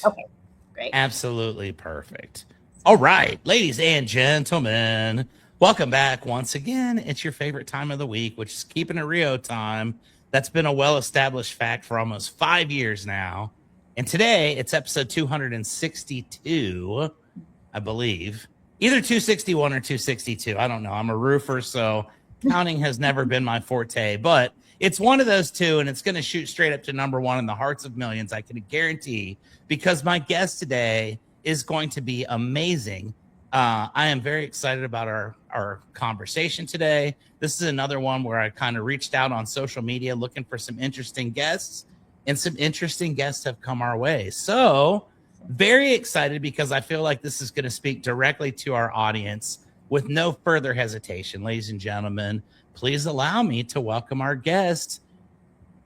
Okay, great. Absolutely perfect. All right, ladies and gentlemen, welcome back once again. It's your favorite time of the week, which is Keeping It Rio time. That's been a well established fact for almost 5 years now. And today it's episode 262, I believe. Either 261 or 262. I don't know. I'm a roofer, so counting has never been my forte, but it's one of those two, and it's going to shoot straight up to number one in the hearts of millions. I can guarantee, because my guest today is going to be amazing. I am very excited about our conversation today. This is another one where I kind of reached out on social media looking for some interesting guests, and some interesting guests have come our way. So, very excited because I feel like this is going to speak directly to our audience with no further hesitation. Ladies and gentlemen, please allow me to welcome our guest,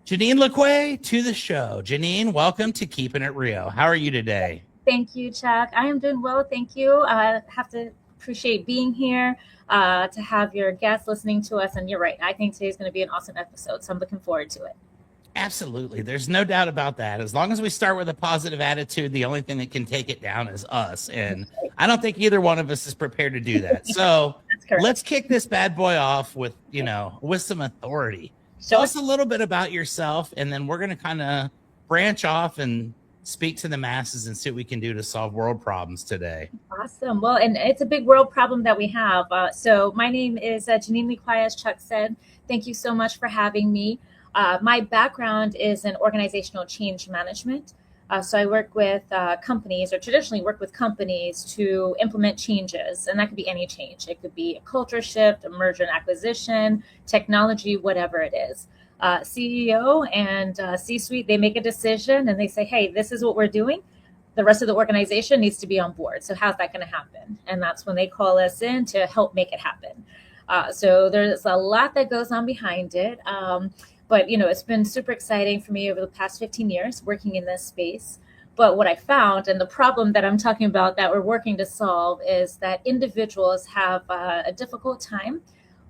Janine Lequay, to the show. Janine, welcome to Keeping It Rio. How are you today? Thank you, Chuck. I am doing well. Thank you. I have to appreciate being here to have your guests listening to us. And you're right. I think today's going to be an awesome episode. So I'm looking forward to it. Absolutely. There's no doubt about that. As long as we start with a positive attitude, the only thing that can take it down is us. And I don't think either one of us is prepared to do that. So let's kick this bad boy off with, with some authority. Tell us a little bit about yourself, and then we're going to kind of branch off and speak to the masses and see what we can do to solve world problems today. Awesome. Well, and it's a big world problem that we have. So my name is Janine Lequay, as Chuck said. Thank you so much for having me. My background is in organizational change management. So I work with companies, or traditionally work with companies, to implement changes. And that could be any change. It could be a culture shift, a merger and acquisition, technology, whatever it is. CEO and C-suite, they make a decision and they say, hey, this is what we're doing. The rest of the organization needs to be on board. So how's that going to happen? And that's when they call us in to help make it happen. So there's a lot that goes on behind it. But, it's been super exciting for me over the past 15 years working in this space. But what I found, and the problem that I'm talking about that we're working to solve, is that individuals have a difficult time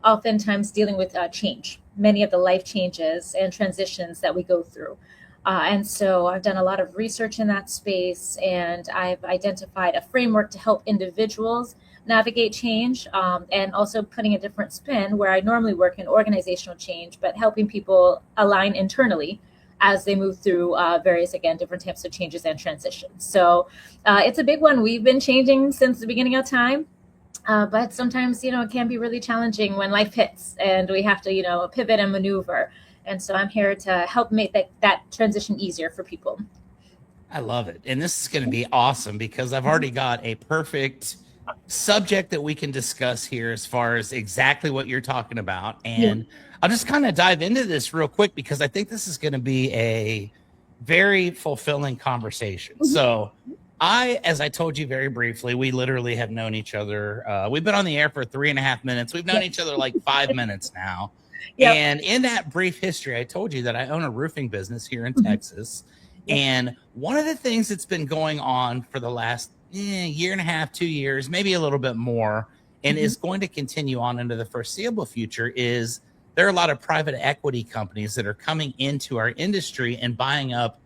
oftentimes dealing with change, many of the life changes and transitions that we go through. And so I've done a lot of research in that space, and I've identified a framework to help individuals navigate change, and also putting a different spin where I normally work in organizational change, but helping people align internally as they move through various, again, different types of changes and transitions. So it's a big one. We've been changing since the beginning of time. But sometimes, it can be really challenging when life hits and we have to, pivot and maneuver. And so I'm here to help make that transition easier for people. I love it. And this is going to be awesome because I've already got a perfect subject that we can discuss here as far as exactly what you're talking about. And I'll just kind of dive into this real quick because I think this is going to be a very fulfilling conversation. So as I told you very briefly, we literally have known each other. We've been on the air for 3.5 minutes. We've known each other like 5 minutes now. Yep. And in that brief history, I told you that I own a roofing business here in Texas. And one of the things that's been going on for the last year and a half, 2 years, maybe a little bit more, and is going to continue on into the foreseeable future is there are a lot of private equity companies that are coming into our industry and buying up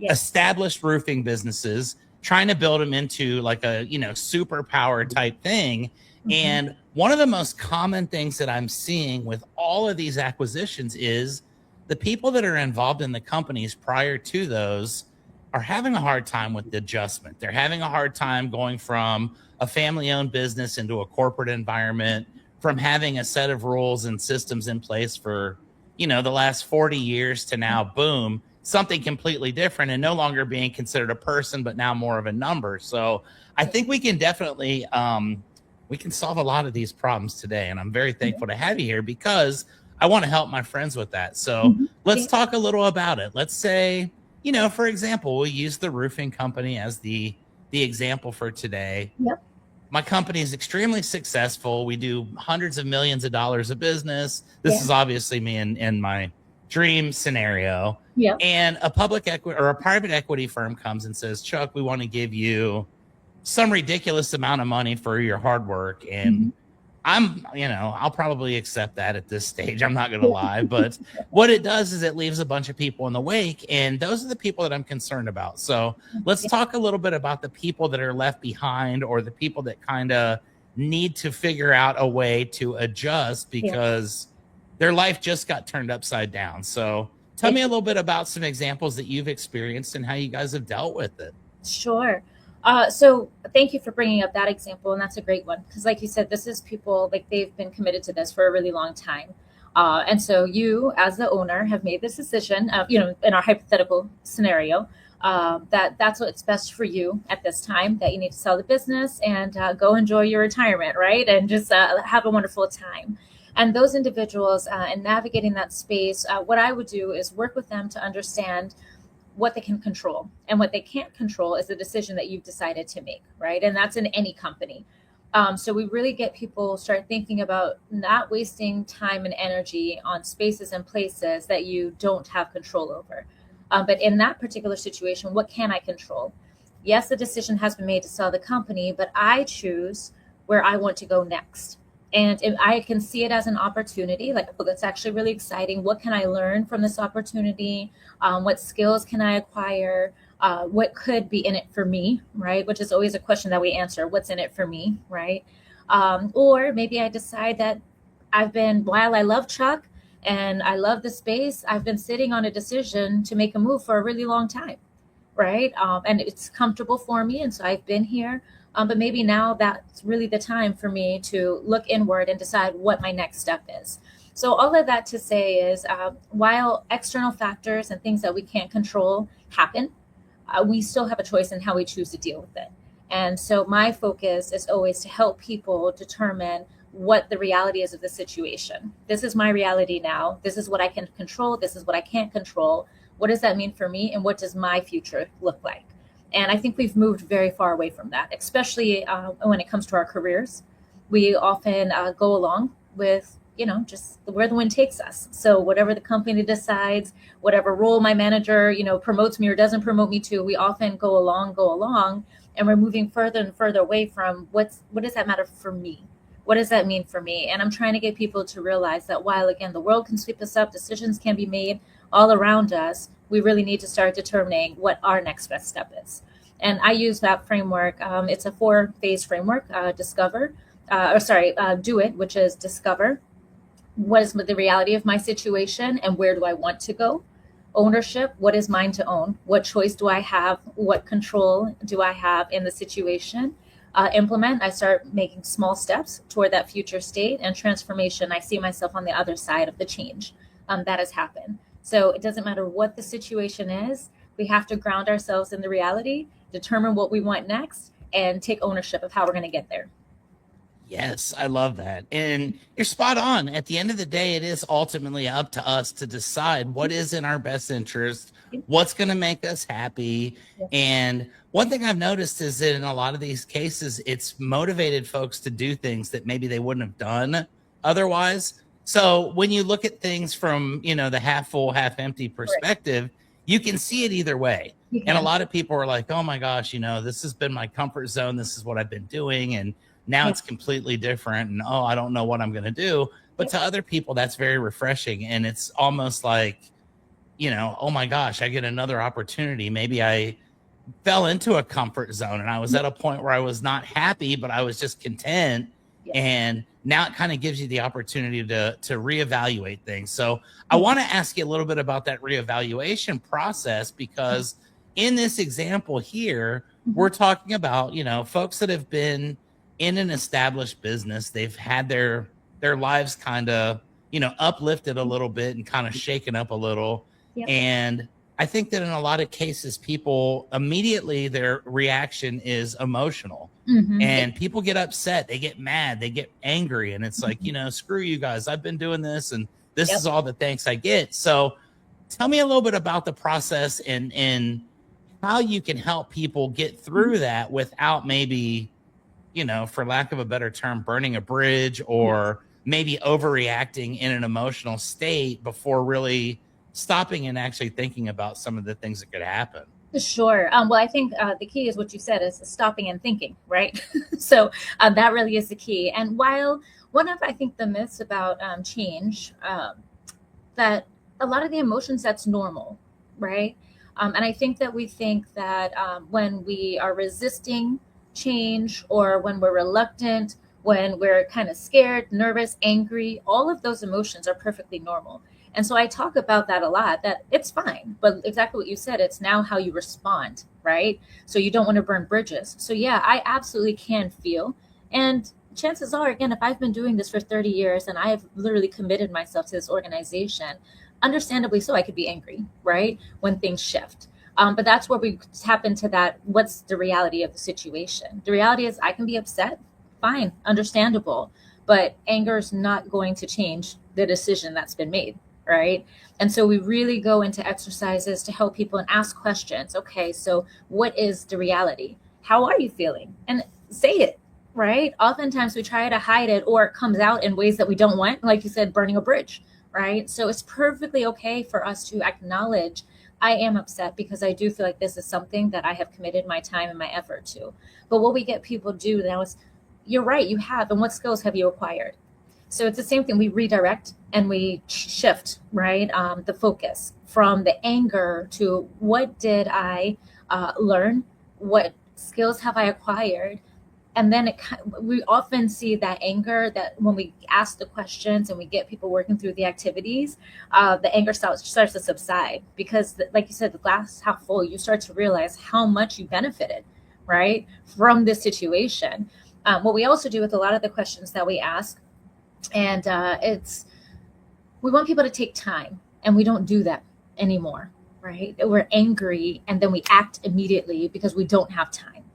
established roofing businesses, trying to build them into like a, superpower type thing. And one of the most common things that I'm seeing with all of these acquisitions is the people that are involved in the companies prior to those are having a hard time with the adjustment. They're having a hard time going from a family-owned business into a corporate environment, from having a set of rules and systems in place for, the last 40 years to now, boom, something completely different and no longer being considered a person, but now more of a number. So I think we can definitely, we can solve a lot of these problems today. And I'm very thankful to have you here because I want to help my friends with that. So let's talk a little about it. Let's say, for example, we'll use the roofing company as the example for today. Yep. My company is extremely successful. We do hundreds of millions of dollars of business. This is obviously me in my dream scenario. Yeah. And a public equity or a private equity firm comes and says, Chuck, we want to give you some ridiculous amount of money for your hard work. And I'll probably accept that at this stage. I'm not going to lie. But what it does is it leaves a bunch of people in the wake. And those are the people that I'm concerned about. So let's talk a little bit about the people that are left behind, or the people that kind of need to figure out a way to adjust because their life just got turned upside down. So tell me a little bit about some examples that you've experienced and how you guys have dealt with it. Sure. So thank you for bringing up that example, and that's a great one because, like you said, this is people like they've been committed to this for a really long time, and so you, as the owner, have made this decision. In our hypothetical scenario, that that's what's best for you at this time. That you need to sell the business and go enjoy your retirement, right? And just have a wonderful time. And those individuals in navigating that space, what I would do is work with them to understand what they can control, and what they can't control is the decision that you've decided to make, right? And that's in any company. So we really get people start thinking about not wasting time and energy on spaces and places that you don't have control over. But in that particular situation, what can I control? Yes, the decision has been made to sell the company, but I choose where I want to go next. And if I can see it as an opportunity, like, oh, that's actually really exciting. What can I learn from this opportunity? What skills can I acquire? What could be in it for me, right? Which is always a question that we answer. What's in it for me, right? Or maybe I decide that while I love Chuck and I love the space, I've been sitting on a decision to make a move for a really long time, right? And it's comfortable for me. And so I've been here. But maybe now that's really the time for me to look inward and decide what my next step is. So, all of that to say is while external factors and things that we can't control happen, we still have a choice in how we choose to deal with it. And so, my focus is always to help people determine what the reality is of the situation. This is my reality now. This is what I can control. This is what I can't control. What does that mean for me? And what does my future look like? And I think we've moved very far away from that, especially when it comes to our careers. We often go along with, just where the wind takes us. So whatever the company decides, whatever role my manager, promotes me or doesn't promote me to, we often go along, and we're moving further and further away from what does that matter for me? What does that mean for me? And I'm trying to get people to realize that while, again, the world can sweep us up, decisions can be made all around us, we really need to start determining what our next best step is. And I use that framework. It's a 4-phase framework: do it, which is discover what is the reality of my situation and where do I want to go. Ownership, what is mine to own? What choice do I have? What control do I have in the situation? Implement, I start making small steps toward that future state. And transformation, I see myself on the other side of the change that has happened. So it doesn't matter what the situation is, we have to ground ourselves in the reality, determine what we want next, and take ownership of how we're going to get there. Yes, I love that. And you're spot on. At the end of the day, it is ultimately up to us to decide what is in our best interest, what's going to make us happy. And one thing I've noticed is that in a lot of these cases, it's motivated folks to do things that maybe they wouldn't have done otherwise. So when you look at things from, the half full, half empty perspective, you can see it either way. And a lot of people are like, oh my gosh, this has been my comfort zone. This is what I've been doing. And now it's completely different. And, I don't know what I'm going to do. But to other people, that's very refreshing. And it's almost like, oh my gosh, I get another opportunity. Maybe I fell into a comfort zone and I was at a point where I was not happy, but I was just content. And now it kind of gives you the opportunity to reevaluate things. So I want to ask you a little bit about that reevaluation process, because in this example here, we're talking about, folks that have been in an established business. They've had their lives kind of, uplifted a little bit and kind of shaken up a little. And I think that in a lot of cases, people immediately, their reaction is emotional. And people get upset, they get mad, they get angry. And it's like, screw you guys. I've been doing this and this is all the thanks I get. So tell me a little bit about the process and how you can help people get through that without maybe, for lack of a better term, burning a bridge, or maybe overreacting in an emotional state before really stopping and actually thinking about some of the things that could happen. Sure. Well, I think the key is what you said, is stopping and thinking, right? So that really is the key. And while One of, I think, the myths about change, that a lot of the emotions, that's normal, right? And I think that we think that when we are resisting change, or when we're reluctant, when we're kind of scared, nervous, angry, all of those emotions are perfectly normal. And so I talk about that a lot, that it's fine, but exactly what you said, it's now how you respond, right? So you don't want to burn bridges. So yeah, I absolutely can feel. And chances are, again, if I've been doing this for 30 years and I have literally committed myself to this organization, understandably so, I could be angry, right? When things shift. But that's where we tap into that. What's the reality of the situation? The reality is I can be upset, fine, understandable, but anger is not going to change the decision that's been made, right? And so we really go into exercises to help people and ask questions. Okay, so what is the reality? How are you feeling? And say it, right? Oftentimes we try to hide it, or it comes out in ways that we don't want, like you said, burning a bridge, right? So it's perfectly okay for us to acknowledge, I am upset because I do feel like this is something that I have committed my time and my effort to. But what we get people to do now is, you're right, you have. And what skills have you acquired? So it's the same thing. We redirect and we shift, right? The focus from the anger to, what did I learn? What skills have I acquired? And then we often see that anger, that when we ask the questions and we get people working through the activities, the anger starts to subside, because like you said, the glass half full, you start to realize how much you benefited, right, from this situation. What we also do with a lot of the questions that we ask, and it's, we want people to take time, and we don't do that anymore, right? We're angry and then we act immediately because we don't have time.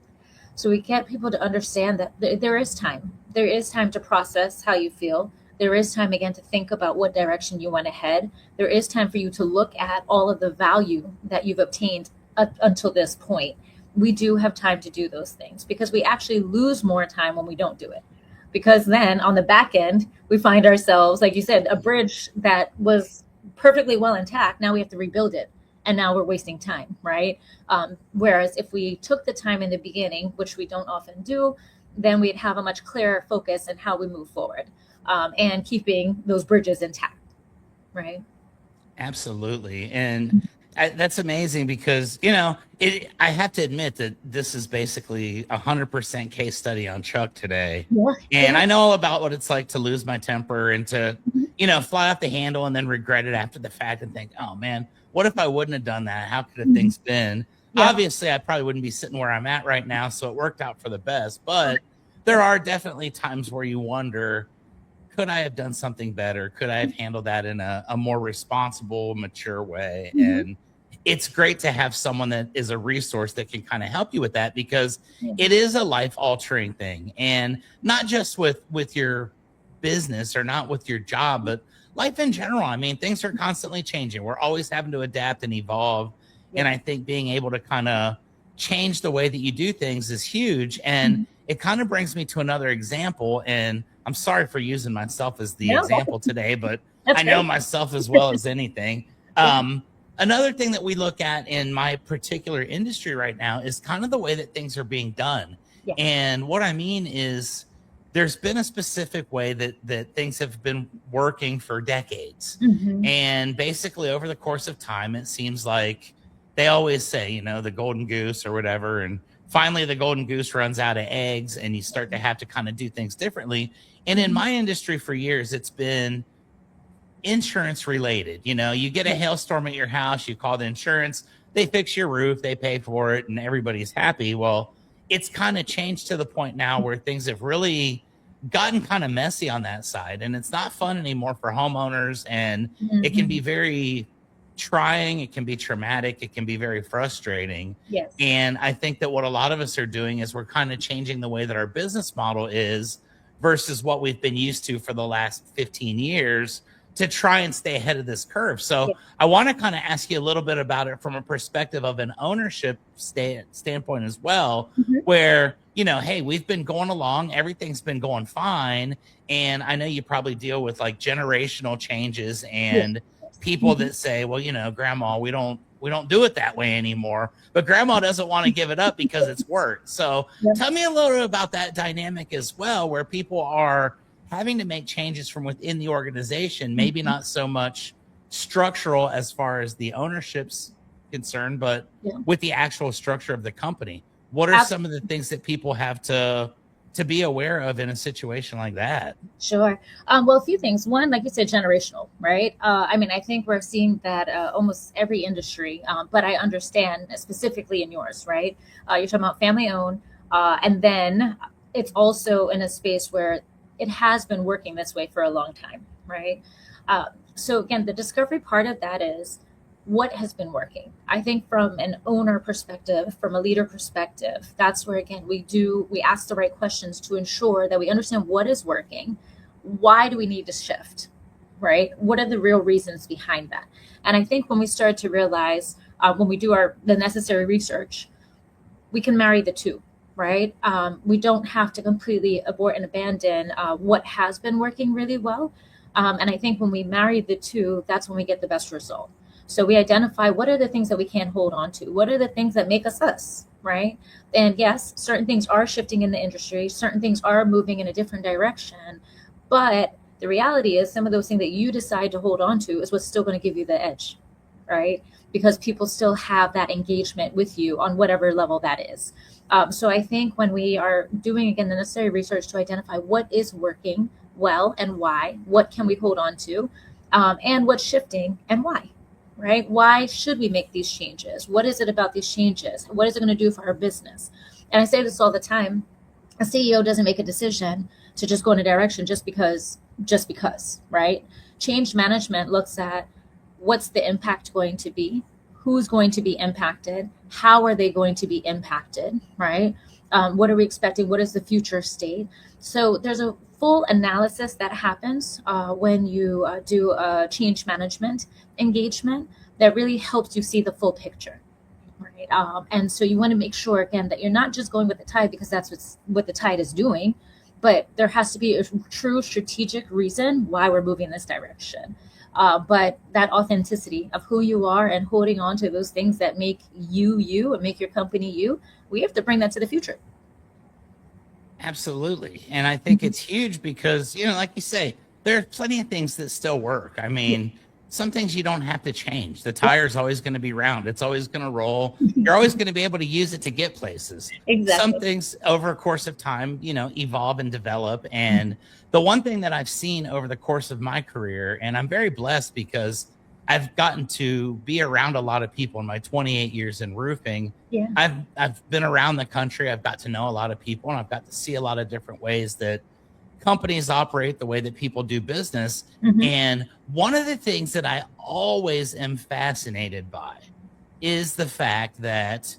So we get people to understand that there is time. There is time to process how you feel. There is time, again, to think about what direction you want to head. There is time for you to look at all of the value that you've obtained up until this point. We do have time to do those things, because we actually lose more time when we don't do it. Because then on the back end, we find ourselves, like you said, a bridge that was perfectly well intact. Now we have to rebuild it. And now we're wasting time, right? Whereas if we took the time in the beginning, which we don't often do, then we'd have a much clearer focus in how we move forward, and keeping those bridges intact, right? Absolutely. And that's amazing because, I have to admit that this is basically 100% case study on Chuck today. Yeah, And yeah. I know all about what it's like to lose my temper and to, Mhm. fly off the handle and then regret it after the fact and think, oh man, what if I wouldn't have done that? How could have Mhm. things been? Yeah. Obviously, I probably wouldn't be sitting where I'm at right now. So it worked out for the best. But there are definitely times where you wonder, could I have done something better? Could I have handled that in a more responsible, mature way? Mhm. And it's great to have someone that is a resource that can kind of help you with that, because Yeah. it is a life altering thing. And not just with your business or not with your job, but life in general. I mean, things are constantly changing. We're always having to adapt and evolve. Yeah. And I think being able to kind of change the way that you do things is huge. And Mhm. it kind of brings me to another example. And I'm sorry for using myself as the No, example today, but that's I know great. myself as well as anything. Yeah. Another thing that we look at in my particular industry right now is kind of the way that things are being done. Yeah. And what I mean is, there's been a specific way that things have been working for decades. Mhm. And basically over the course of time, it seems like they always say, the golden goose or whatever. And finally the golden goose runs out of eggs and you start to have to kind of do things differently. And in Mhm. my industry for years, it's been insurance related. You get a Yeah. hailstorm at your house, you call the insurance, they fix your roof, they pay for it, and everybody's happy. Well, it's kind of changed to the point now where things have really gotten kind of messy on that side, and it's not fun anymore for homeowners. And it can be Mhm. very trying, it can be traumatic, it can be very frustrating. Yes. And I think that what a lot of us are doing is we're kind of changing the way that our business model is versus what we've been used to for the last 15 years to try and stay ahead of this curve. So Yeah. I want to kind of ask you a little bit about it from a perspective of an ownership standpoint as well, Mhm. where, hey, we've been going along, everything's been going fine. And I know you probably deal with like generational changes Yes. and Yes. people Mhm. that say, well, grandma, we don't do it that way anymore. But grandma doesn't want to give it up because it's work. So Yeah. tell me a little bit about that dynamic as well, where people are having to make changes from within the organization, maybe not so much structural as far as the ownership's concerned, but Yeah. with the actual structure of the company. What are some of the things that people have to be aware of in a situation like that? Sure. Well, a few things. One, like you said, generational, right? I mean, I think we're seeing that almost every industry, but I understand specifically in yours, right? You're talking about family owned, and then it's also in a space where it has been working this way for a long time, right? Uh, so again, the discovery part of that is what has been working. I think from an owner perspective, from a leader perspective, that's where again we ask the right questions to ensure that we understand what is working. Why do we need to shift, right? What are the real reasons behind that? And I think when we start to realize, when we do the necessary research, we can marry the two, right? We don't have to completely abort and abandon what has been working really well. And I think when we marry the two, that's when we get the best result. So we identify what are the things that we can't hold on to? What are the things that make us, right? And yes, certain things are shifting in the industry, certain things are moving in a different direction. But the reality is, some of those things that you decide to hold on to is what's still going to give you the edge, right? Because people still have that engagement with you on whatever level that is. So I think when we are doing, again, the necessary research to identify what is working well and why, what can we hold on to, and what's shifting and why, right? Why should we make these changes? What is it about these changes? What is it going to do for our business? And I say this all the time. A CEO doesn't make a decision to just go in a direction just because, right? Change management looks at what's the impact going to be, who's going to be impacted, how are they going to be impacted, right? What are we expecting? What is the future state? So there's a full analysis that happens when you do a change management engagement that really helps you see the full picture, right? And so you want to make sure, again, that you're not just going with the tide because that's what the tide is doing, but there has to be a true strategic reason why we're moving in this direction. But that authenticity of who you are and holding on to those things that make you you and make your company you, we have to bring that to the future. Absolutely. And I think it's huge because, like you say, there are plenty of things that still work. I mean, some things you don't have to change. The tire's always going to be round. It's always going to roll. You're always going to be able to use it to get places. Exactly. Some things over a course of time, evolve and develop. And the one thing that I've seen over the course of my career, and I'm very blessed because I've gotten to be around a lot of people in my 28 years in roofing. Yeah. I've been around the country. I've got to know a lot of people, and I've got to see a lot of different ways that companies operate, the way that people do business. And one of the things that I always am fascinated by is the fact that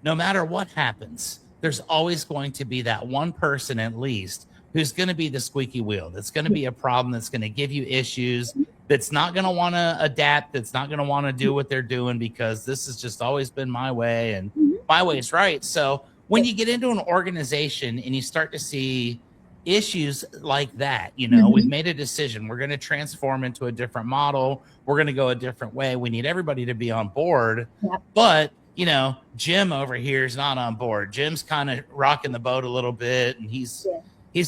no matter what happens, there's always going to be that one person at least who's going to be the squeaky wheel. That's going to be a problem. That's going to give you issues. That's not going to want to adapt. That's not going to want to do what they're doing because this has just always been my way and my way is right. So when you get into an organization and you start to see issues like that, we've made a decision. We're going to transform into a different model. We're going to go a different way. We need everybody to be on board. Yep. But, Jim over here is not on board. Jim's kind of rocking the boat a little bit and he's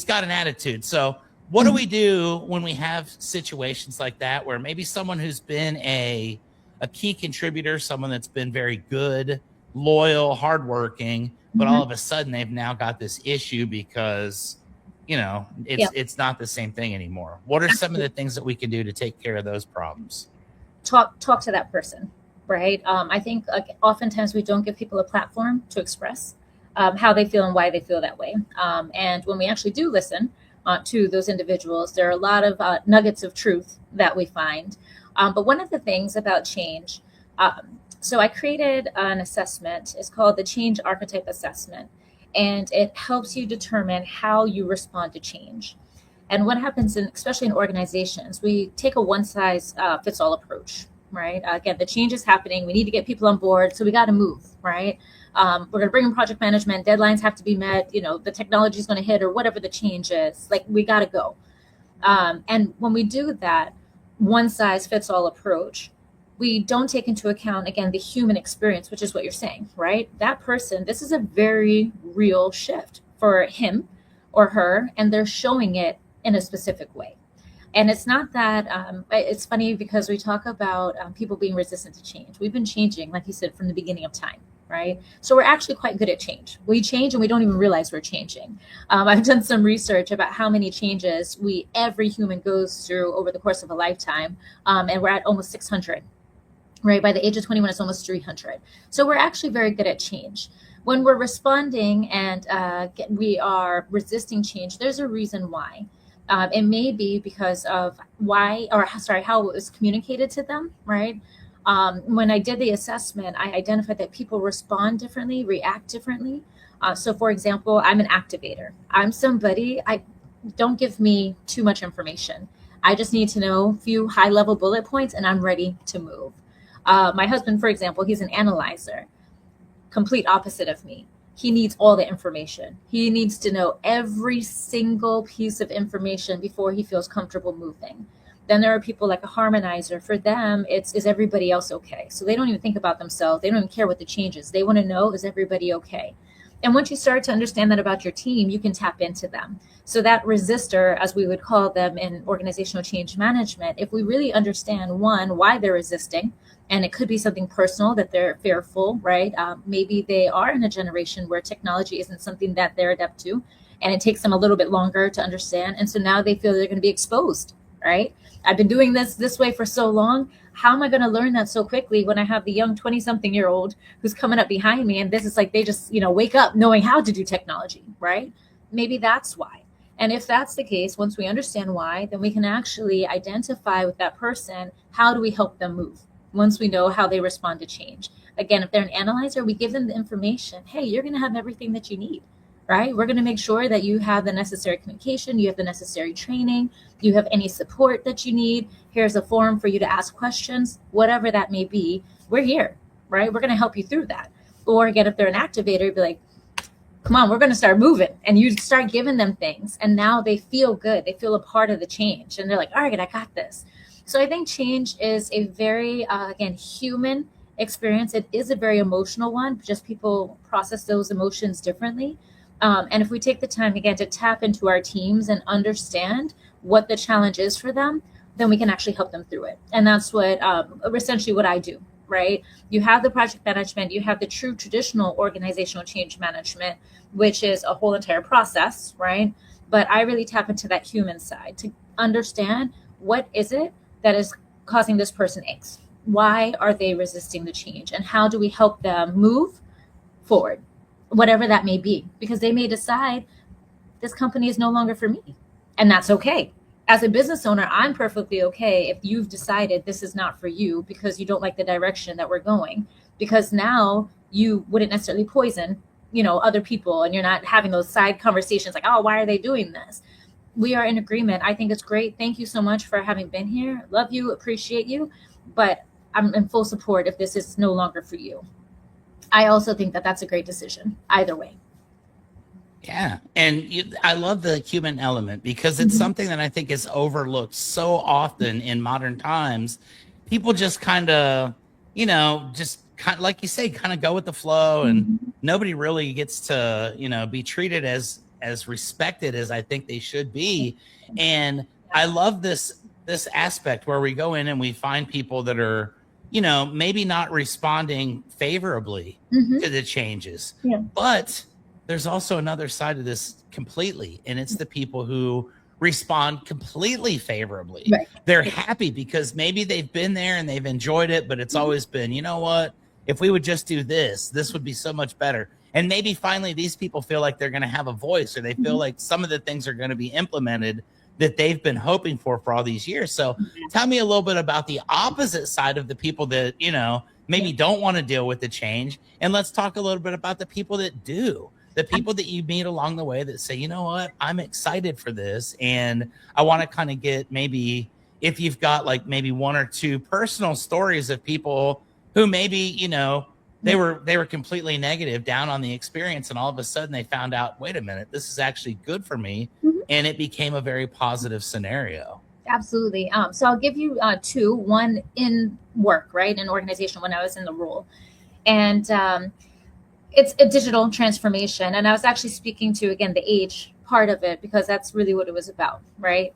got an attitude. So what do we do when we have situations like that where maybe someone who's been a key contributor, someone that's been very good, loyal, hardworking, but all of a sudden they've now got this issue because, it's not the same thing anymore. What are some of the things that we can do to take care of those problems? Talk to that person, right? I think oftentimes we don't give people a platform to express how they feel and why they feel that way. And when we actually do listen to those individuals, there are a lot of nuggets of truth that we find. But one of the things about change, so I created an assessment. It's called the Change Archetype Assessment. And it helps you determine how you respond to change. And what happens, especially in organizations, we take a one-size-fits-all approach, right? Again, the change is happening. We need to get people on board, so we got to move, right? We're going to bring in project management. Deadlines have to be met. The technology is going to hit or whatever the change is. Like, we got to go. And when we do that one-size-fits-all approach, we don't take into account, again, the human experience, which is what you're saying, right? That person, this is a very real shift for him or her, and they're showing it in a specific way. And it's not that, it's funny because we talk about people being resistant to change. We've been changing, like you said, from the beginning of time, right? So we're actually quite good at change. We change and we don't even realize we're changing. I've done some research about how many changes every human goes through over the course of a lifetime, and we're at almost 600. Right, by the age of 21, it's almost 300. So we're actually very good at change. When we're responding and we are resisting change, there's a reason why. It may be because of how it was communicated to them, right? When I did the assessment, I identified that people respond differently, react differently. So, for example, I'm an activator. I'm somebody, don't give me too much information. I just need to know a few high level bullet points and I'm ready to move. My husband, for example, he's an analyzer, complete opposite of me. He needs all the information. He needs to know every single piece of information before he feels comfortable moving. Then there are people like a harmonizer. For them, is everybody else okay? So they don't even think about themselves. They don't even care what the change is. They want to know, is everybody okay? And once you start to understand that about your team, you can tap into them. So that resistor, as we would call them in organizational change management, if we really understand, one, why they're resisting, and it could be something personal that they're fearful, right? Maybe they are in a generation where technology isn't something that they're adept to, and it takes them a little bit longer to understand. And so now they feel they're going to be exposed, right? I've been doing this way for so long. How am I going to learn that so quickly when I have the young 20-something-year-old who's coming up behind me? And this is like they just, wake up knowing how to do technology, right? Maybe that's why. And if that's the case, once we understand why, then we can actually identify with that person, how do we help them move? Once we know how they respond to change. Again, if they're an analyzer, we give them the information. Hey, you're going to have everything that you need, right? We're going to make sure that you have the necessary communication, you have the necessary training, you have any support that you need. Here's a forum for you to ask questions, whatever that may be. We're here, right? We're going to help you through that. Or again, if they're an activator, be like, come on, we're going to start moving. And you start giving them things. And now they feel good. They feel a part of the change. And they're like, all right, I got this. So I think change is a very, again, human experience. It is a very emotional one. Just people process those emotions differently. And if we take the time, again, to tap into our teams and understand what the challenge is for them, then we can actually help them through it. And that's what essentially what I do, right? You have the project management, you have the true traditional organizational change management, which is a whole entire process, right? But I really tap into that human side to understand what is it that is causing this person angst. Why are they resisting the change? And how do we help them move forward, whatever that may be? Because they may decide this company is no longer for me. And that's okay. As a business owner, I'm perfectly okay if you've decided this is not for you because you don't like the direction that we're going. Because now you wouldn't necessarily poison, other people, and you're not having those side conversations like, oh, why are they doing this? We are in agreement. I think it's great. Thank you so much for having been here. Love you, appreciate you, but I'm in full support if this is no longer for you. I also think that that's a great decision either way. Yeah. And I love the human element because it's something that I think is overlooked so often in modern times. People just kind of, just kind of, like you say, kind of go with the flow, and nobody really gets to, be treated as respected as I think they should be. And I love this aspect where we go in and we find people that are, maybe not responding favorably to the changes, but there's also another side of this completely. And it's the people who respond completely favorably. Right. They're happy because maybe they've been there and they've enjoyed it, but it's always been, you know what, if we would just do this would be so much better. And maybe finally these people feel like they're going to have a voice, or they feel like some of the things are going to be implemented that they've been hoping for all these years. So tell me a little bit about the opposite side of the people that, maybe don't want to deal with the change. And let's talk a little bit about the people that do. The people that you meet along the way that say, you know what, I'm excited for this. And I want to kind of get, maybe if you've got like maybe one or two personal stories of people who maybe, they were completely negative, down on the experience. And all of a sudden they found out, wait a minute, this is actually good for me. And it became a very positive scenario. Absolutely. So I'll give you two, one in work, right? In organization when I was in the role. And It's a digital transformation. And I was actually speaking to, again, the age part of it, because that's really what it was about, right?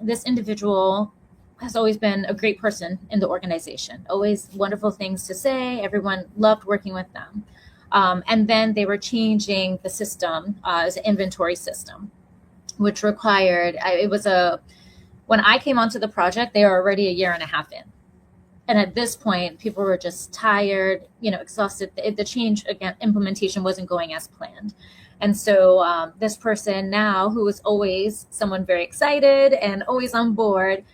This individual has always been a great person in the organization, always wonderful things to say. Everyone loved working with them. And then they were changing the system as an inventory system, which required, when I came onto the project, they were already a year and a half in. And at this point, people were just tired, exhausted. The change, again, implementation wasn't going as planned. And so this person now, who was always someone very excited and always on board,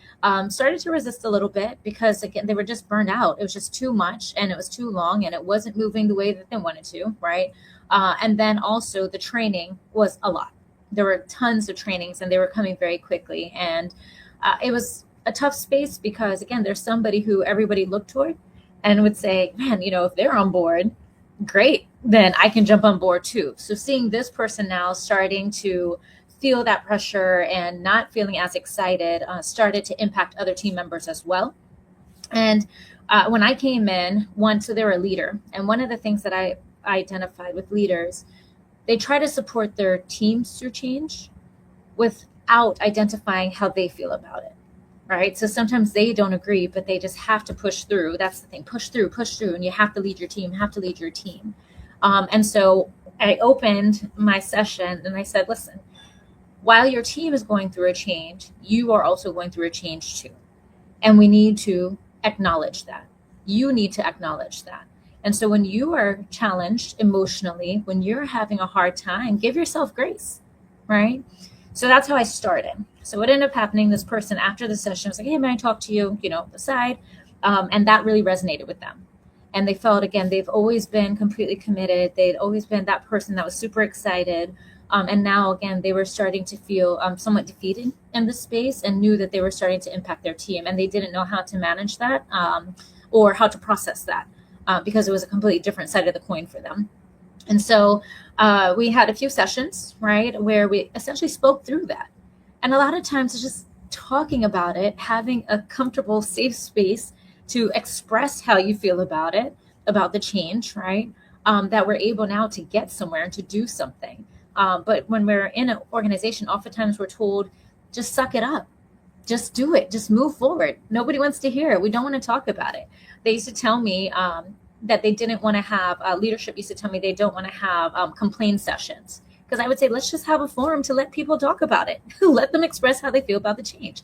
started to resist a little bit, because, again, they were just burned out. It was just too much, and it was too long, and it wasn't moving the way that they wanted to, right? And then also the training was a lot. There were tons of trainings, and they were coming very quickly. And it was a tough space, because, again, there's somebody who everybody looked toward and would say, man, if they're on board, great, then I can jump on board too. So seeing this person now starting to feel that pressure and not feeling as excited started to impact other team members as well. And when I came in, so they were a leader. And one of the things that I identified with leaders, they try to support their teams through change without identifying how they feel about it. Right. So sometimes they don't agree, but they just have to push through. That's the thing. Push through. And you have to lead your team, And so I opened my session and I said, listen, while your team is going through a change, you are also going through a change too. And we need to acknowledge that. You need to acknowledge that. And so when you are challenged emotionally, when you're having a hard time, give yourself grace. Right. So that's how I started. So what ended up happening, this person after the session was like, hey, may I talk to you, aside? And that really resonated with them. And they felt, again, they've always been completely committed. They'd always been that person that was super excited. And now, again, they were starting to feel somewhat defeated in the space, and knew that they were starting to impact their team. And they didn't know how to manage that or how to process that because it was a completely different side of the coin for them. And so we had a few sessions, right, where we essentially spoke through that. And a lot of times it's just talking about it, having a comfortable, safe space to express how you feel about it, about the change, right, that we're able now to get somewhere and to do something. But when we're in an organization, oftentimes we're told, just suck it up. Just do it. Just move forward. Nobody wants to hear it. We don't want to talk about it. They used to tell me that they didn't want to have, leadership used to tell me they don't want to have complaint sessions. Because I would say, let's just have a forum to let people talk about it. Let them express how they feel about the change.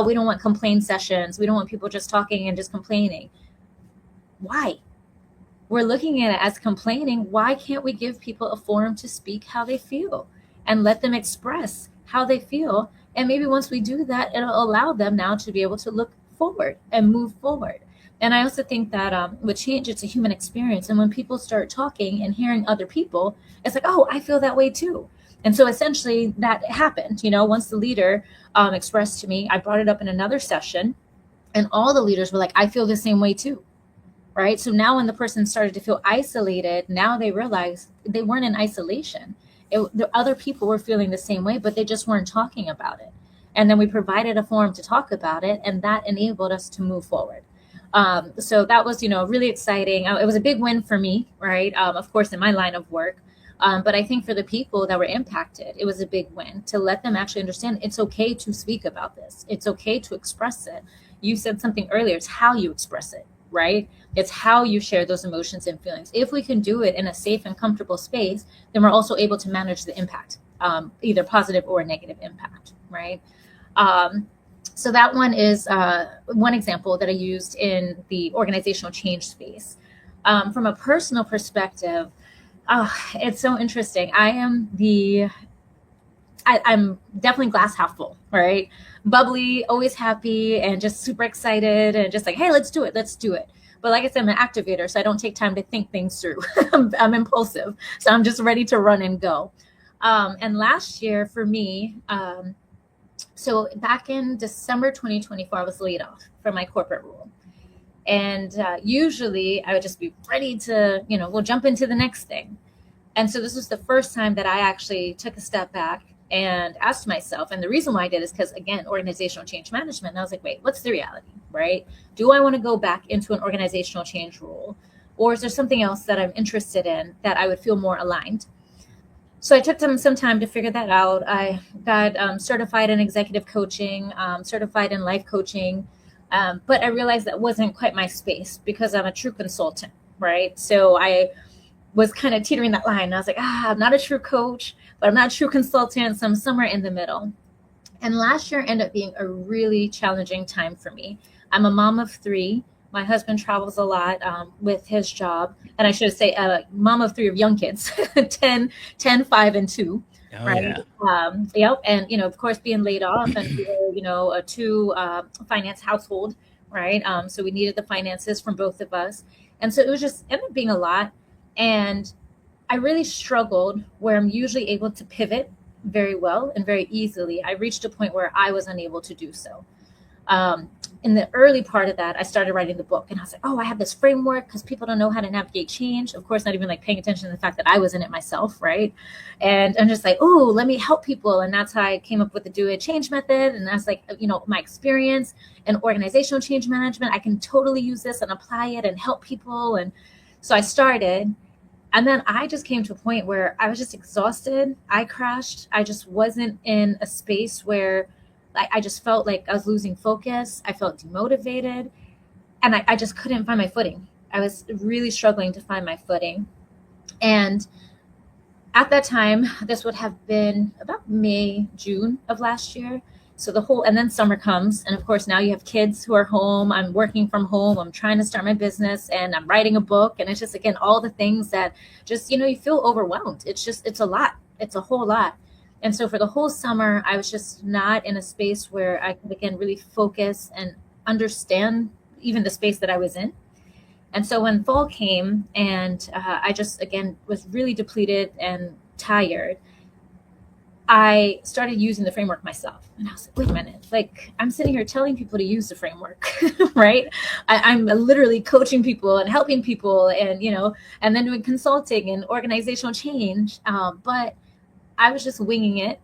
We don't want complaint sessions. We don't want people just talking and just complaining. Why? We're looking at it as complaining. Why can't we give people a forum to speak how they feel and let them express how they feel? And maybe once we do that, it'll allow them now to be able to look forward and move forward. And I also think that with change, it's a human experience. And when people start talking and hearing other people, it's like, oh, I feel that way too. And so essentially that happened. Once the leader expressed to me, I brought it up in another session, and all the leaders were like, I feel the same way too. Right. So now when the person started to feel isolated, now they realized they weren't in isolation. The other people were feeling the same way, but they just weren't talking about it. And then we provided a forum to talk about it, and that enabled us to move forward. So that was, really exciting. It was a big win for me, right? Of course, in my line of work. But I think for the people that were impacted, it was a big win to let them actually understand it's okay to speak about this. It's okay to express it. You said something earlier. It's how you express it, right? It's how you share those emotions and feelings. If we can do it in a safe and comfortable space, then we're also able to manage the impact, either positive or negative impact, right? So that one is one example that I used in the organizational change space. From a personal perspective, it's so interesting. I'm definitely glass half full, right? Bubbly, always happy, and just super excited, and just like, hey, let's do it. But like I said, I'm an activator, so I don't take time to think things through. I'm impulsive, so I'm just ready to run and go. And last year for me, so back in December 2024, I was laid off from my corporate role. And usually I would just be ready to, we'll jump into the next thing. And so this was the first time that I actually took a step back and asked myself, and the reason why I did is because, again, organizational change management. And I was like, wait, what's the reality, right? Do I want to go back into an organizational change role? Or is there something else that I'm interested in that I would feel more aligned? So I took some time to figure that out. I got certified in executive coaching, certified in life coaching, but I realized that wasn't quite my space because I'm a true consultant, right? So I was kind of teetering that line. I was like, I'm not a true coach, but I'm not a true consultant, so I'm somewhere in the middle. And last year ended up being a really challenging time for me. I'm a mom of three. My husband travels a lot with his job. And I should say, mom of three of young kids, 10, 5, and 2. Oh, Right. yeah. Yep. And, of course, being laid off and, a two finance household. Right. So we needed the finances from both of us. And so it was just ended up being a lot. And I really struggled where I'm usually able to pivot very well and very easily. I reached a point where I was unable to do so. In the early part of that, I started writing the book and I was like, I have this framework because people don't know how to navigate change. Of course, not even like paying attention to the fact that I was in it myself. Right. And I'm just like, let me help people. And that's how I came up with the Do It Change method. And that's like, my experience in organizational change management. I can totally use this and apply it and help people. And so I started. And then I just came to a point where I was just exhausted. I crashed. I just wasn't in a space where I just felt like I was losing focus. I felt demotivated. And I just couldn't find my footing. I was really struggling to find my footing. And at that time, this would have been about May, June of last year. So and then summer comes. And of course, now you have kids who are home. I'm working from home. I'm trying to start my business and I'm writing a book. And it's just, again, all the things that just, you feel overwhelmed. It's a lot. It's a whole lot. And so for the whole summer, I was just not in a space where I could, again, really focus and understand even the space that I was in. And so when fall came and I just, again, was really depleted and tired, I started using the framework myself. And I was like, wait a minute, like I'm sitting here telling people to use the framework, right? I'm literally coaching people and helping people and, and then doing consulting and organizational change. But I was just winging it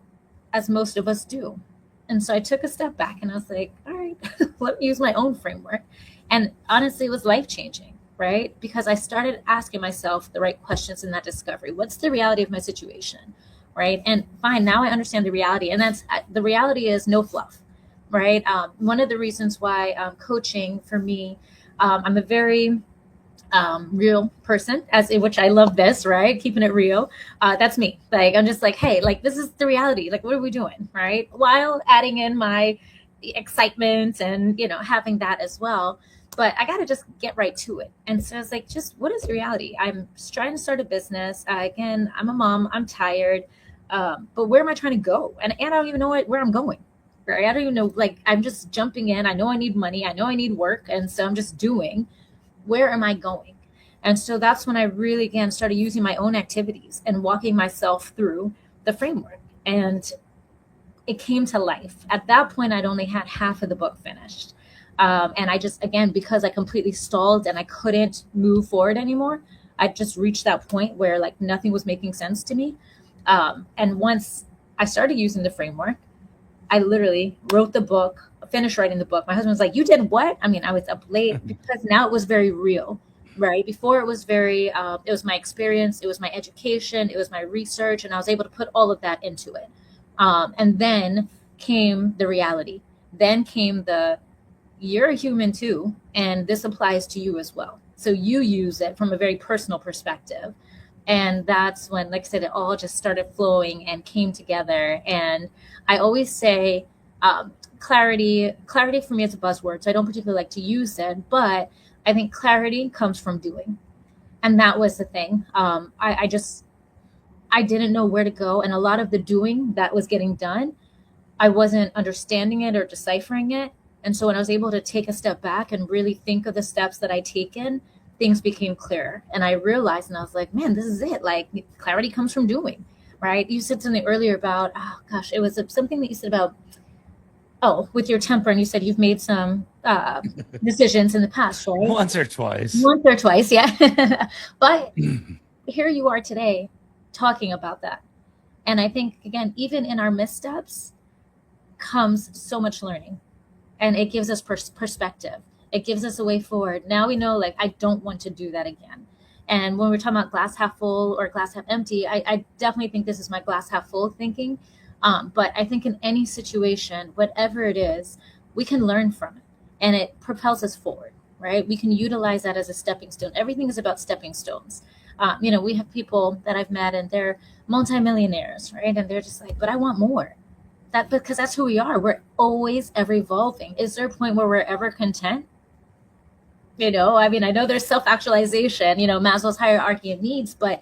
as most of us do. And so I took a step back and I was like, all right, let me use my own framework. And honestly, it was life-changing, right? Because I started asking myself the right questions in that discovery. What's the reality of my situation? Right. And fine, now I understand the reality. And the reality is no fluff. Right. One of the reasons why coaching for me, I'm a very real person, which I love this, right? Keeping it real. That's me. Like, I'm just like, hey, like, this is the reality. Like, what are we doing? Right. While adding in my excitement and, having that as well. But I got to just get right to it. And so I was like, just what is the reality? I'm trying to start a business. Again, I'm a mom. I'm tired. But where am I trying to go? And I don't even know where I'm going. Right? I don't even know. Like, I'm just jumping in. I know I need money. I know I need work. And so I'm just doing. Where am I going? And so that's when I really, again, started using my own activities and walking myself through the framework. And it came to life. At that point, I'd only had half of the book finished. And I just, again, because I completely stalled and I couldn't move forward anymore, I just reached that point where like nothing was making sense to me. And once I started using the framework, I literally wrote the book, finished writing the book. My husband was like, you did what? I mean, I was up late because now it was very real, right? Before it was very, it was my experience, it was my education, it was my research, and I was able to put all of that into it. And then came the reality. Then came you're a human too, and this applies to you as well. So you use it from a very personal perspective. And that's when, like I said, it all just started flowing and came together. And I always say clarity for me is a buzzword, so I don't particularly like to use it, but I think clarity comes from doing. And that was the thing. I didn't know where to go. And a lot of the doing that was getting done, I wasn't understanding it or deciphering it. And so when I was able to take a step back and really think of the steps that I'd taken, things became clearer. And I realized, and I was like, man, this is it. Like, clarity comes from doing, right? You said something earlier about, it was something that you said about, with your temper. And you said you've made some decisions in the past, right? Once or twice. Yeah. But here you are today talking about that. And I think, again, even in our missteps comes so much learning. And it gives us perspective. It gives us a way forward. Now we know, like, I don't want to do that again. And when we're talking about glass half full or glass half empty, I definitely think this is my glass half full thinking. But I think in any situation, whatever it is, we can learn from it and it propels us forward, right? We can utilize that as a stepping stone. Everything is about stepping stones. We have people that I've met and they're multimillionaires, right? And they're just like, but I want more. That because that's who we are. We're always ever evolving. Is there a point where we're ever content? I know there's self-actualization, Maslow's hierarchy of needs, but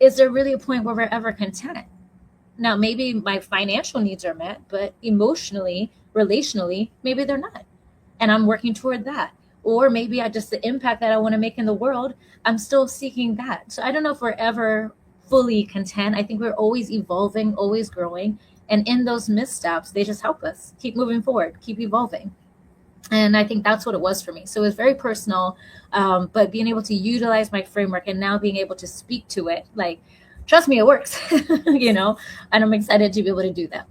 is there really a point where we're ever content? Now, maybe my financial needs are met, but emotionally, relationally, maybe they're not. And I'm working toward that. Or maybe I just the impact that I want to make in the world, I'm still seeking that. So I don't know if we're ever fully content. I think we're always evolving, always growing. And in those missteps, they just help us keep moving forward, keep evolving. And I think that's what it was for me. So it was very personal, but being able to utilize my framework and now being able to speak to it, like, trust me, it works, and I'm excited to be able to do that.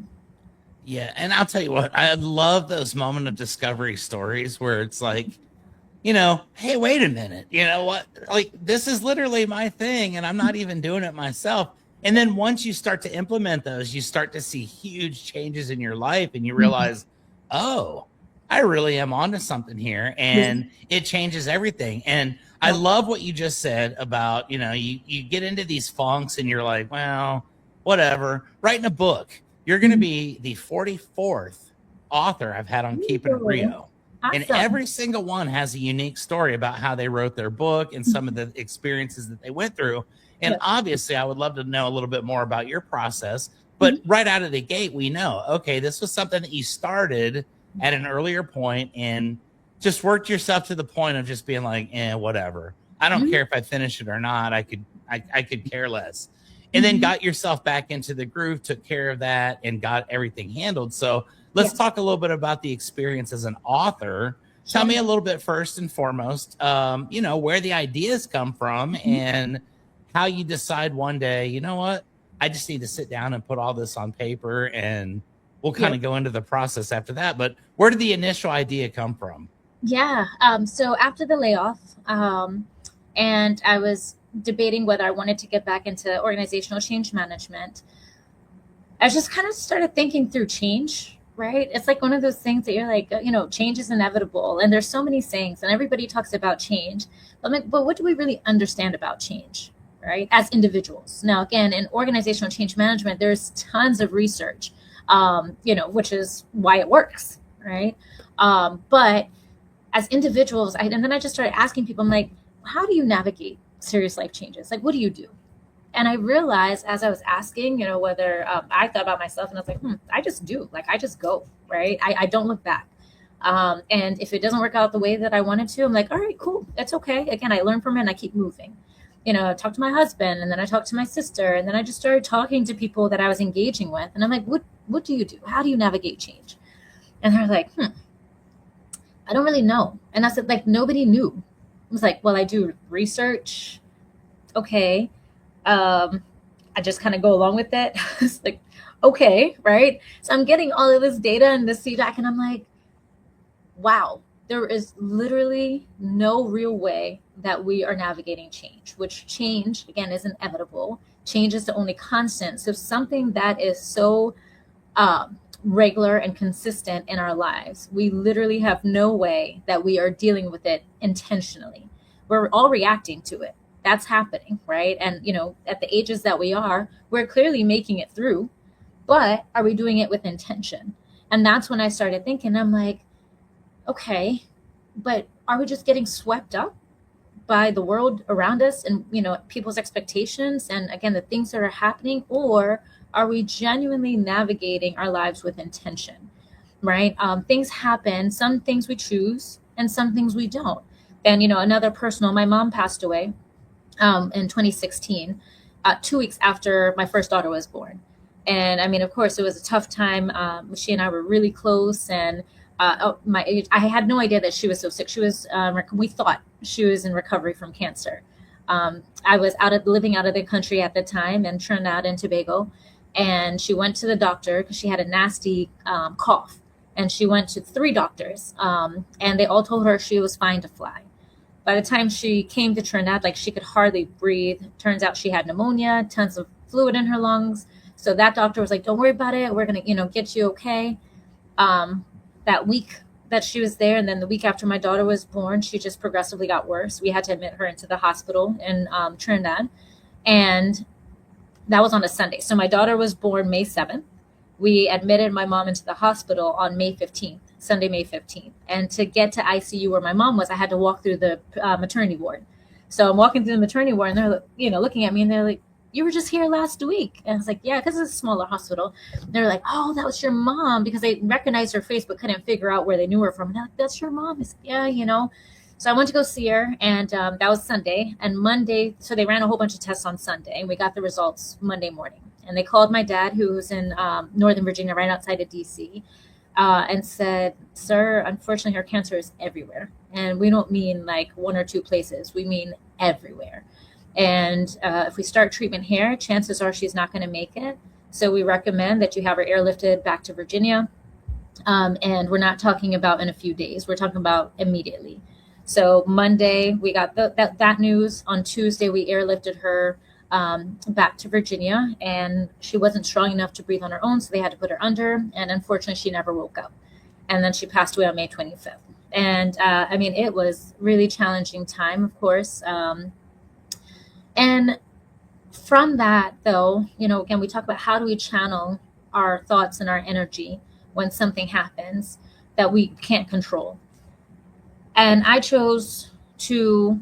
Yeah. And I'll tell you what, I love those moment of discovery stories where it's like, hey, wait a minute, you know what? Like, this is literally my thing, and I'm not even doing it myself. And then once you start to implement those, you start to see huge changes in your life, and you realize, oh, I really am onto something here, and it changes everything. And I love what you just said about, you get into these funks and you're like, well, whatever. Writing a book. You're going to be the 44th author I've had on Keepin It Rio. Awesome. And every single one has a unique story about how they wrote their book and some of the experiences that they went through. And obviously, I would love to know a little bit more about your process. But right out of the gate, we know, okay, this was something that you started at an earlier point and just worked yourself to the point of just being like, whatever. I don't care if I finish it or not. I could care less. And then got yourself back into the groove, took care of that, and got everything handled. So let's talk a little bit about the experience as an author. Tell me a little bit first and foremost, where the ideas come from and how you decide one day, you know what, I just need to sit down and put all this on paper, and we'll kind of go into the process after that. But where did the initial idea come from? Yeah. So after the layoff, and I was debating whether I wanted to get back into organizational change management, I just kind of started thinking through change, right? It's like one of those things that you're like, change is inevitable. And there's so many sayings and everybody talks about change. But I'm like, but what do we really understand about change, right? As individuals. Now, again, in organizational change management, there's tons of research, which is why it works, right? But as individuals, and then I just started asking people, I'm like, how do you navigate serious life changes? Like, what do you do? And I realized as I was asking, whether I thought about myself, and I was like, I just do. Like, I just go, right? I don't look back. And if it doesn't work out the way that I wanted to, I'm like, all right, cool. It's okay. Again, I learn from it and I keep moving. I talked to my husband, and then I talked to my sister, and then I just started talking to people that I was engaging with. And I'm like, what do you do? How do you navigate change? And they're like, I don't really know. And I said, like, nobody knew. I was like, well, I do research. Okay. I just kind of go along with it. It's like, okay, right? So I'm getting all of this data and this feedback, and I'm like, wow, there is literally no real way that we are navigating change, which change, again, is inevitable. Change is the only constant. So something that is so regular and consistent in our lives, we literally have no way that we are dealing with it intentionally. We're all reacting to it. That's happening, right? And, at the ages that we are, we're clearly making it through, but are we doing it with intention? And that's when I started thinking, I'm like, okay, but are we just getting swept up by the world around us and, people's expectations and, again, the things that are happening? Or are we genuinely navigating our lives with intention, right? Things happen, some things we choose and some things we don't. And, another personal, my mom passed away in 2016, 2 weeks after my first daughter was born. And I mean, of course, it was a tough time. She and I were really close, and I had no idea that she was so sick. She was, we thought she was in recovery from cancer. I was living out of the country at the time in Trinidad and Tobago, and she went to the doctor because she had a nasty cough. and she went to 3 doctors, and they all told her she was fine to fly. By the time she came to Trinidad, like she could hardly breathe. Turns out she had pneumonia, tons of fluid in her lungs. So that doctor was like, "Don't worry about it. We're gonna, get you okay." That week that she was there, and then the week after my daughter was born, she just progressively got worse. We had to admit her into the hospital in Trinidad, and that was on a Sunday. So my daughter was born May 7th. We admitted my mom into the hospital on May 15th, Sunday, May 15th. And to get to ICU where my mom was, I had to walk through the maternity ward. So I'm walking through the maternity ward, and they're, looking at me, and they're like, "You were just here last week." And I was like, "Yeah," because it's a smaller hospital. And they're like, "Oh, that was your mom," because they recognized her face but couldn't figure out where they knew her from. And they're like, "That's your mom." I said, "Yeah." So I went to go see her, and that was Sunday. And Monday, so they ran a whole bunch of tests on Sunday, and we got the results Monday morning. And they called my dad, who was in Northern Virginia, right outside of DC, and said, "Sir, unfortunately, her cancer is everywhere." And we don't mean like 1 or 2 places. We mean everywhere. And if we start treatment here, chances are she's not going to make it. So we recommend that you have her airlifted back to Virginia. And we're not talking about in a few days. We're talking about immediately. So Monday, we got that news. On Tuesday, we airlifted her back to Virginia, and she wasn't strong enough to breathe on her own, so they had to put her under. And unfortunately, she never woke up. And then she passed away on May 25th. And it was really challenging time, of course. And from that, though, again, we talk about how do we channel our thoughts and our energy when something happens that we can't control. And I chose to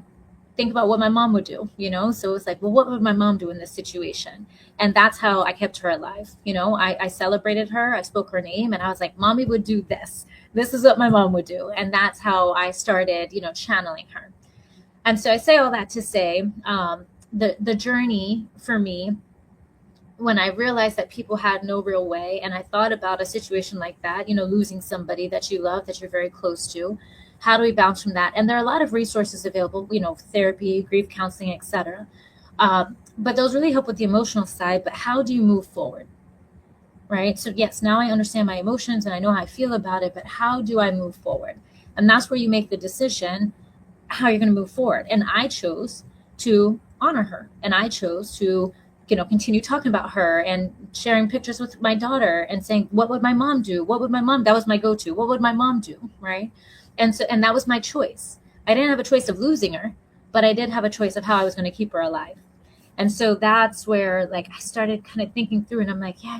think about what my mom would do, So it's like, well, what would my mom do in this situation? And that's how I kept her alive. I celebrated her, I spoke her name, and I was like, "Mommy would do this. This is what my mom would do." And that's how I started, channeling her. And so I say all that to say, the journey for me, when I realized that people had no real way, and I thought about a situation like that, losing somebody that you love, that you're very close to, how do we bounce from that? And there are a lot of resources available, therapy, grief counseling, etc. But those really help with the emotional side. But how do you move forward? Right? So yes, now I understand my emotions and I know how I feel about it, but how do I move forward? And that's where you make the decision how you're going to move forward. And I chose to honor her, and I chose to continue talking about her and sharing pictures with my daughter and saying, "What would my mom do? What would my mom?" That was my go-to. What would my mom do? Right? And that was my choice. I didn't have a choice of losing her, but I did have a choice of how I was going to keep her alive. And so that's where I started kind of thinking through, and I'm like, yeah,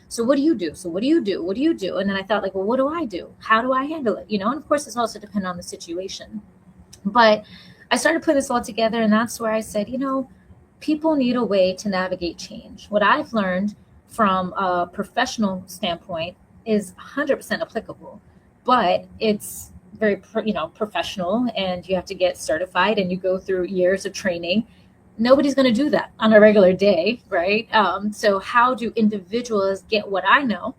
so what do you do? So what do you do? What do you do? And then I thought well, what do I do? How do I handle it? And of course it's also dependent on the situation. But I started putting this all together, and that's where I said, people need a way to navigate change. What I've learned from a professional standpoint is 100% applicable, but it's very, professional, and you have to get certified and you go through years of training. Nobody's going to do that on a regular day, right? So how do individuals get what I know,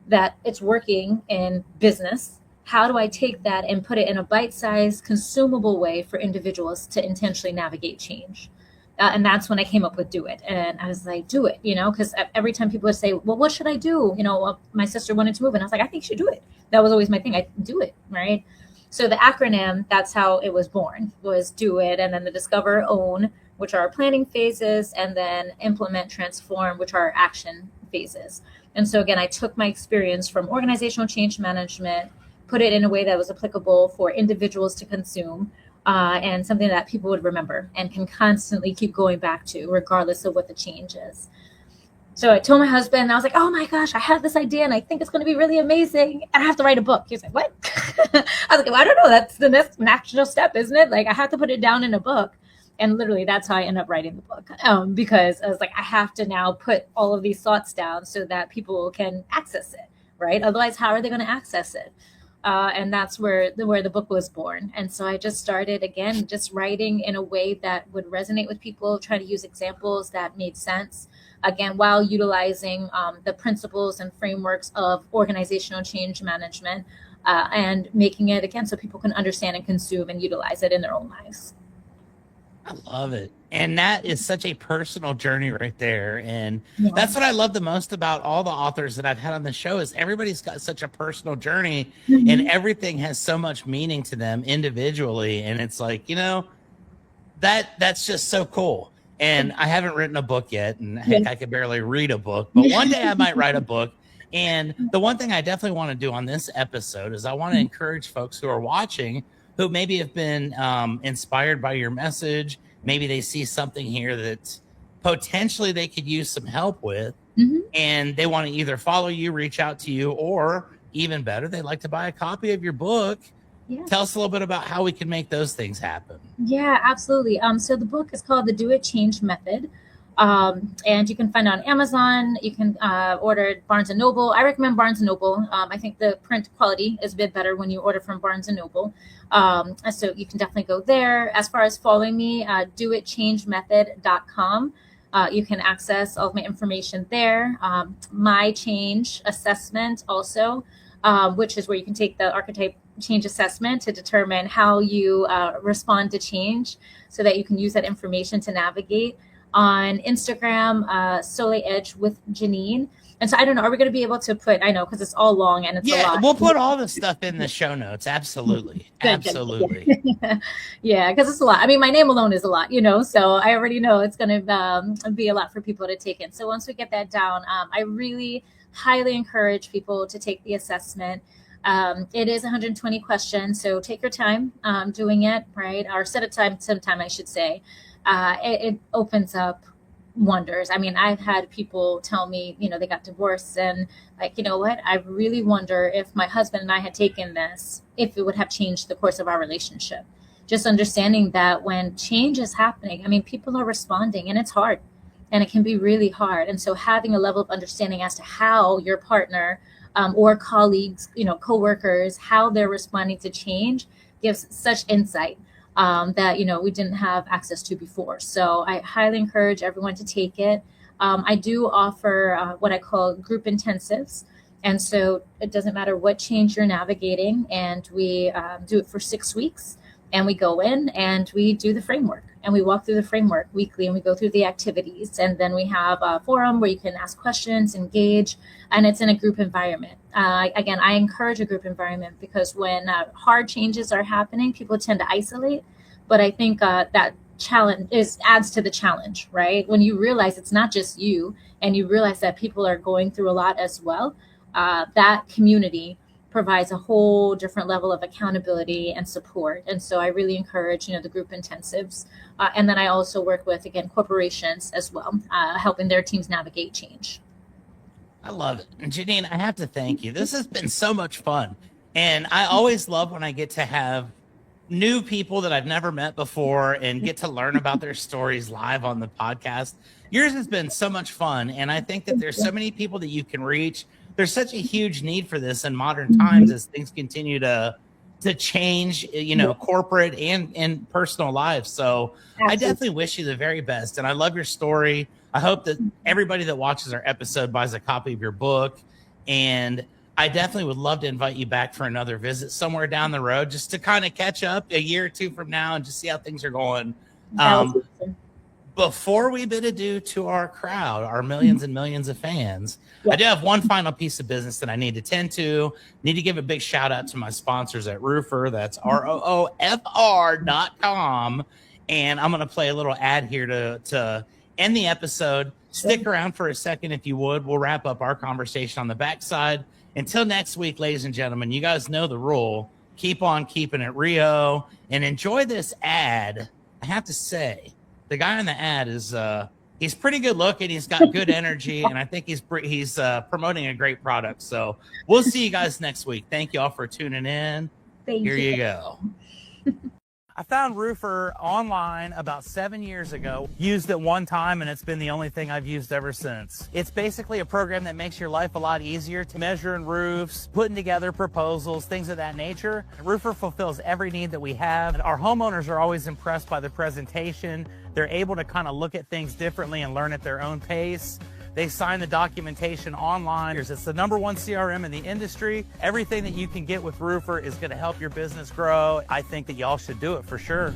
that it's working in business? How do I take that and put it in a bite-sized, consumable way for individuals to intentionally navigate change? And that's when I came up with Do It. And I was like, do it, because every time people would say, well, what should I do? My sister wanted to move, and I was like, I think you should do it. That was always my thing. I do it, right? So the acronym, that's how it was born, was Do It. And then the Discover, Own, which are our planning phases, and then Implement, Transform, which are our action phases. And so again, I took my experience from organizational change management, put it in a way that was applicable for individuals to consume, and something that people would remember and can constantly keep going back to, regardless of what the change is. So I told my husband, I was like, "Oh my gosh, I have this idea and I think it's going to be really amazing. And I have to write a book." He was like, "What?" I was like, "Well, I don't know. That's the next natural step, isn't it? I have to put it down in a book." And literally that's how I ended up writing the book, because I was like, I have to now put all of these thoughts down so that people can access it, right? Otherwise, how are they going to access it? And that's where the book was born. And so I just started, again, just writing in a way that would resonate with people, trying to use examples that made sense, again, while utilizing the principles and frameworks of organizational change management, and making it, again, so people can understand and consume and utilize it in their own lives. I love it. And that is such a personal journey right there. And Yeah. that's what I love the most about all the authors that I've had on the show is everybody's got such a personal journey and everything has so much meaning to them individually. And it's like, that's just so cool. And I haven't written a book yet. And heck, I could barely read a book, but one day I might write a book. And the one thing I definitely want to do on this episode is I want to encourage folks who are watching who maybe have been inspired by your message. Maybe they see something here that potentially they could use some help with, and they want to either follow you, reach out to you, or even better, they'd like to buy a copy of your book. Yeah. Tell us a little bit about how we can make those things happen. Yeah, absolutely. So the book is called The Do It Change Method. And you can find it on Amazon. You can order at Barnes & Noble. I recommend Barnes & Noble. I think the print quality is a bit better when you order from Barnes & Noble. So you can definitely go there. As far as following me, doitchangemethod.com. You can access all of my information there. My change assessment also, which is where you can take the archetype change assessment to determine how you respond to change so that you can use that information to navigate. On Instagram, Soleil Edge with Janine. And so I don't know, are we going to be able to put, I know, because it's all long and it's a lot. We'll put all the stuff in the show notes. Absolutely. Absolutely. Yeah, because it's a lot. I mean, my name alone is a lot, so I already know it's going to be a lot for people to take in. So once we get that down, I really highly encourage people to take the assessment. It is 120 questions, so take your time doing it, right? Or set some time, I should say. It opens up wonders. I mean, I've had people tell me, they got divorced and like, you know what, I really wonder if my husband and I had taken this, if it would have changed the course of our relationship. Just understanding that when change is happening, I mean, people are responding and it's hard and it can be really hard. And so having a level of understanding as to how your partner or colleagues, coworkers, how they're responding to change gives such insight that, we didn't have access to before. So I highly encourage everyone to take it. I do offer what I call group intensives. And so it doesn't matter what change you're navigating. And we do it for 6 weeks. And we go in and we do the framework. And we walk through the framework weekly and we go through the activities. And then we have a forum where you can ask questions, engage, and it's in a group environment. Again, I encourage a group environment because when hard changes are happening, people tend to isolate. But I think that challenge adds to the challenge, right? When you realize it's not just you and you realize that people are going through a lot as well, that community provides a whole different level of accountability and support. And so I really encourage, the group intensives. And then I also work with, again, corporations as well, helping their teams navigate change. I love it. And Janine, I have to thank you. This has been so much fun. And I always love when I get to have new people that I've never met before and get to learn about their stories live on the podcast. Yours has been so much fun. And I think that there's so many people that you can reach. There's such a huge need for this in modern times as things continue to change, corporate and personal lives. So I definitely wish you the very best. And I love your story. I hope that everybody that watches our episode buys a copy of your book. And I definitely would love to invite you back for another visit somewhere down the road, just to kind of catch up a year or two from now and just see how things are going. Before we bid adieu to our crowd, our millions and millions of fans, I do have one final piece of business that I need to tend to. Need to give a big shout out to my sponsors at Roofr. That's ROOFR.com. And I'm going to play a little ad here to end the episode. Stick around for a second if you would. We'll wrap up our conversation on the backside. Until next week, ladies and gentlemen, you guys know the rule. Keep on keeping it Rio and enjoy this ad. I have to say, the guy in the ad is he's pretty good looking. He's got good energy, and I think he's promoting a great product. So we'll see you guys next week. Thank you all for tuning in. Here you go. I found Roofr online about 7 years ago. Used it one time and it's been the only thing I've used ever since. It's basically a program that makes your life a lot easier to measuring roofs, putting together proposals, things of that nature. Roofr fulfills every need that we have. Our homeowners are always impressed by the presentation. They're able to kind of look at things differently and learn at their own pace. They sign the documentation online. It's the #1 CRM in the industry. Everything that you can get with Roofr is going to help your business grow. I think that y'all should do it for sure.